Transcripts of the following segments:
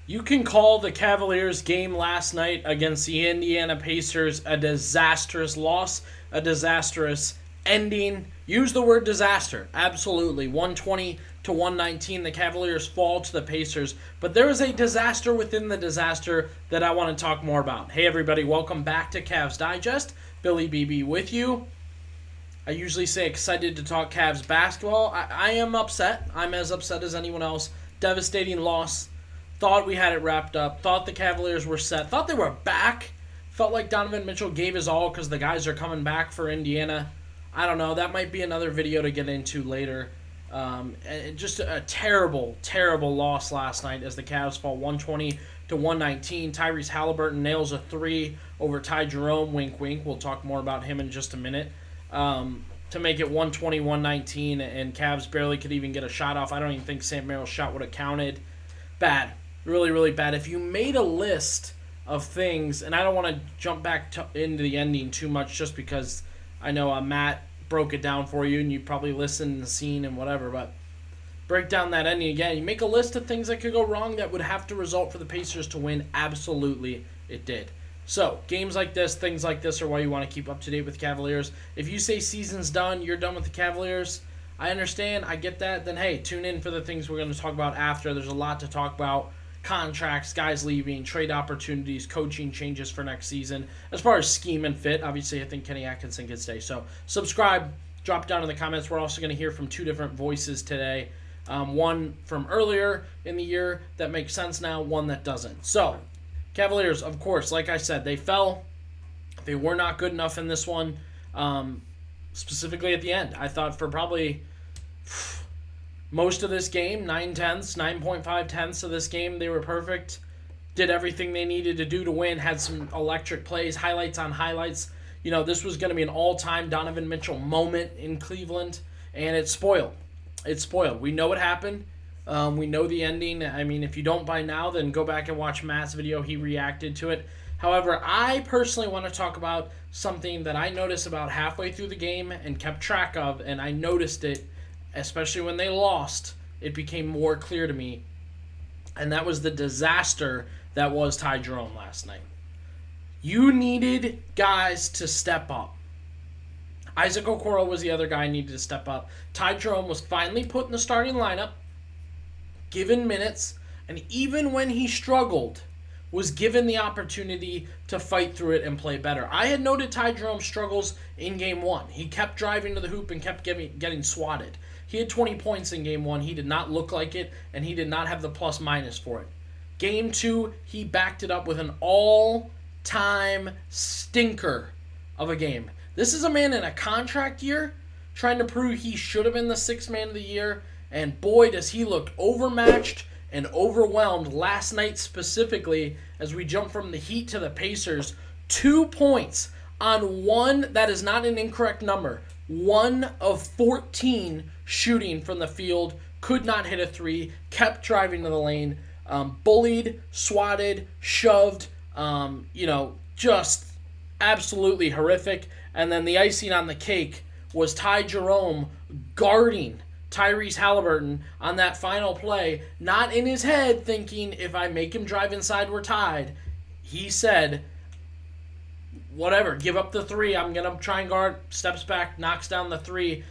You can call the Cavaliers game last night against the Indiana Pacers a disastrous loss, a disastrous ending. Use the word disaster. Absolutely. 120 to 119. The Cavaliers fall to the Pacers. But there is a disaster within the disaster that I want to talk more about. Hey, everybody. Welcome back to Cavs Digest. Billy BB with you. I usually say excited to talk Cavs basketball. I am upset. I'm as upset as anyone else. Devastating loss. Thought we had it wrapped up. Thought the Cavaliers were set. Thought they were back. Felt like Donovan Mitchell gave his all because the guys are coming back for Indiana. I don't know. That might be another video to get into later. Just a terrible, terrible loss last night as the Cavs fall 120 to 119. Tyrese Halliburton nails a three over Ty Jerome. Wink, wink. We'll talk more about him in just a minute. To make it 120, 119, and Cavs barely could even get a shot off. I don't even think Sam Merrill's shot would have counted. Bad. Really, really bad. If you made a list of things, and I don't want to jump back into the ending too much just because I know Matt broke it down for you and you probably listened and seen and whatever, but break down that ending again. You make a list of things that could go wrong that would have to result for the Pacers to win. Absolutely, it did. So, games like this, things like this are why you want to keep up to date with Cavaliers. If you say season's done, you're done with the Cavaliers, I understand, I get that, then hey, tune in for the things we're going to talk about after. There's a lot to talk about. Contracts, guys leaving, trade opportunities, coaching changes for next season. As far as scheme and fit, obviously I think Kenny Atkinson could stay. So subscribe, drop down in the comments. We're also going to hear from two different voices today. One from earlier in the year that makes sense now, one that doesn't. So, Cavaliers, of course, like I said, they fell. They were not good enough in this one, specifically at the end. I thought for probably most of this game, 9.5 tenths of this game, they were perfect. Did everything they needed to do to win. Had some electric plays, highlights on highlights. You know, this was going to be an all-time Donovan Mitchell moment in Cleveland, and it's spoiled. It's spoiled. We know what happened. We know the ending. I mean, if you don't by now, then go back and watch Matt's video. He reacted to it. However, I personally want to talk about something that I noticed about halfway through the game and kept track of, and I noticed it especially when they lost, it became more clear to me. And that was the disaster that was Ty Jerome last night. You needed guys to step up. Isaac Okoro was the other guy who needed to step up. Ty Jerome was finally put in the starting lineup, given minutes, and even when he struggled, was given the opportunity to fight through it and play better. I had noted Ty Jerome's struggles in Game 1. He kept driving to the hoop and kept getting swatted. He had 20 points in Game 1. He did not look like it, and he did not have the plus-minus for it. Game 2, he backed it up with an all-time stinker of a game. This is a man in a contract year trying to prove he should have been the sixth man of the year, and boy, does he look overmatched and overwhelmed last night specifically as we jump from the Heat to the Pacers. 2 points on one, that is not an incorrect number, 1 of 14 shooting from the field, could not hit a three, kept driving to the lane, bullied, swatted, shoved, just absolutely horrific. And then the icing on the cake was Ty Jerome guarding Tyrese Halliburton on that final play, not in his head thinking, if I make him drive inside, we're tied. He said, whatever, give up the three. I'm going to try and guard. Steps back, knocks down the three.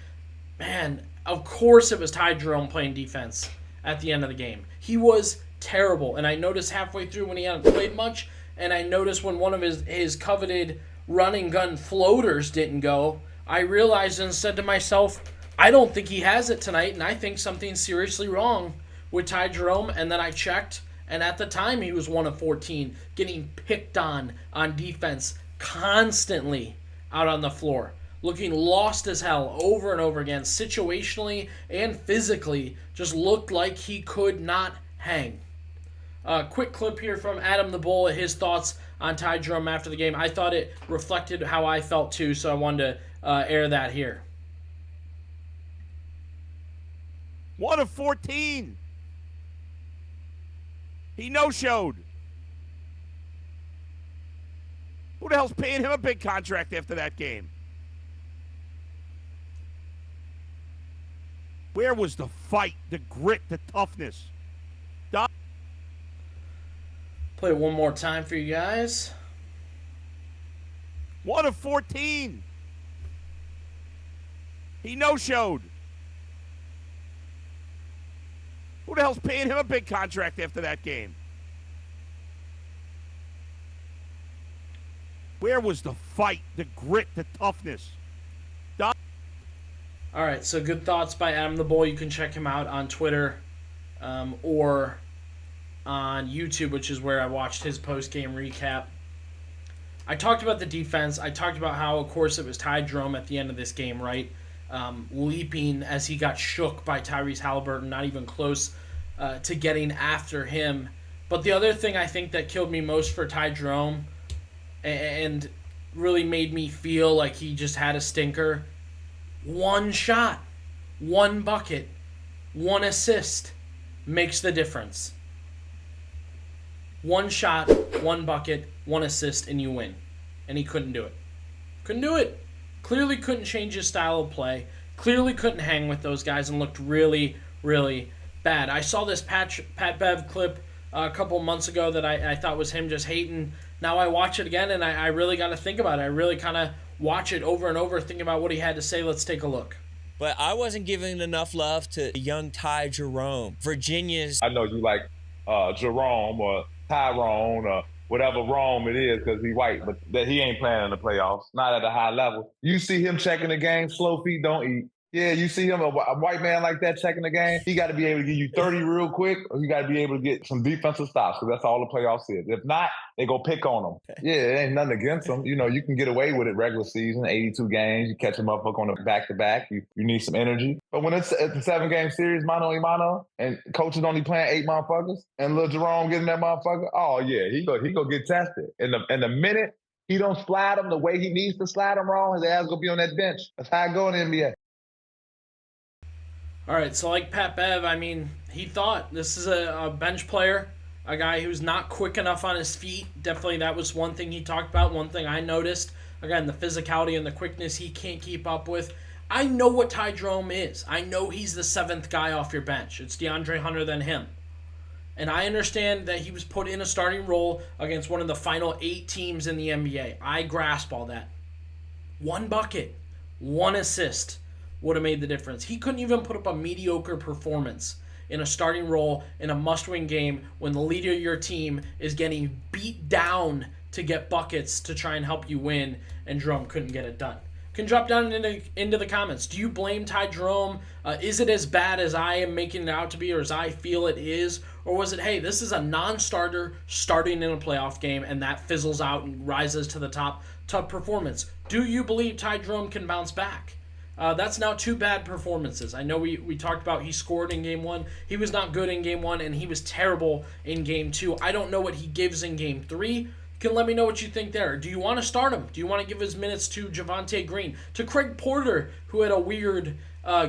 Man, of course it was Ty Jerome playing defense at the end of the game. He was terrible. And I noticed halfway through when he hadn't played much, and I noticed when one of his coveted running gun floaters didn't go, I realized and said to myself, I don't think he has it tonight, and I think something's seriously wrong with Ty Jerome. And then I checked, and at the time he was 1 of 14, getting picked on defense constantly out on the floor, looking lost as hell over and over again, situationally and physically, just looked like he could not hang. Quick clip here from Adam the Bull, his thoughts on Ty Jerome after the game. I thought it reflected how I felt too, so I wanted to air that here. 1 of 14. He no-showed. Who the hell's paying him a big contract after that game? Where was the fight, the grit, the toughness? Play it one more time for you guys. 1 of 14. He no-showed. Who the hell's paying him a big contract after that game? Where was the fight, the grit, the toughness? All right, so good thoughts by Adam the Bull. You can check him out on Twitter or on YouTube, which is where I watched his post-game recap. I talked about the defense. I talked about how, of course, it was Ty Jerome at the end of this game, right? Leaping as he got shook by Tyrese Halliburton, not even close to getting after him. But the other thing I think that killed me most for Ty Jerome and really made me feel like he just had a stinker, one shot, one bucket, one assist makes the difference. One shot, one bucket, one assist, and you win. And he couldn't do it. Couldn't do it. Clearly couldn't change his style of play. Clearly couldn't hang with those guys and looked really, really bad. I saw this Pat Bev clip a couple months ago that I thought was him just hating. Now I watch it again, and I really got to think about it. I really kind of watch it over and over, thinking about what he had to say. Let's take a look. But I wasn't giving enough love to young Ty Jerome. Virginia's... I know you like Jerome or Tyrone or whatever Rome it is because he's white, but that he ain't playing in the playoffs, not at a high level. You see him checking the game, slow feet don't eat. Yeah, you see him, a white man like that checking the game, he got to be able to give you 30 real quick, or you got to be able to get some defensive stops, because that's all the playoffs is. If not, they go pick on them. Yeah, it ain't nothing against them. You know, you can get away with it regular season, 82 games, you catch them up on the back-to-back, you need some energy. But when it's a 7-game series, mano-a-mano, and coaches only playing 8 motherfuckers, and little Jerome getting that motherfucker, oh yeah, he go get tested. And the minute he don't slide him the way he needs to slide him wrong, his ass gonna be on that bench. That's how I go in the NBA. All right, so like Pat Bev, I mean, he thought this is a bench player, a guy who's not quick enough on his feet. Definitely that was one thing he talked about, one thing I noticed. Again, the physicality and the quickness he can't keep up with. I know what Ty Jerome is. I know he's the 7th guy off your bench. It's DeAndre Hunter than him. And I understand that he was put in a starting role against one of the final 8 teams in the NBA. I grasp all that. One bucket, one assist would have made the difference. He couldn't even put up a mediocre performance in a starting role in a must-win game when the leader of your team is getting beat down to get buckets to try and help you win, and Jerome couldn't get it done. You can drop down into the comments. Do you blame Ty Jerome? Is it as bad as I am making it out to be, or as I feel it is? Or was it, hey, this is a non-starter starting in a playoff game, and that fizzles out and rises to the top performance? Do you believe Ty Jerome can bounce back? That's now 2 bad performances. I know we talked about he scored in Game 1. He was not good in Game 1, and he was terrible in Game 2. I don't know what he gives in Game 3. You can let me know what you think there. Do you want to start him? Do you want to give his minutes to Javonte Green? To Craig Porter, who had a weird,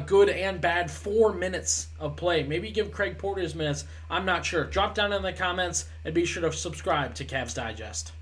good and bad 4 minutes of play? Maybe give Craig Porter his minutes. I'm not sure. Drop down in the comments, and be sure to subscribe to Cavs Digest.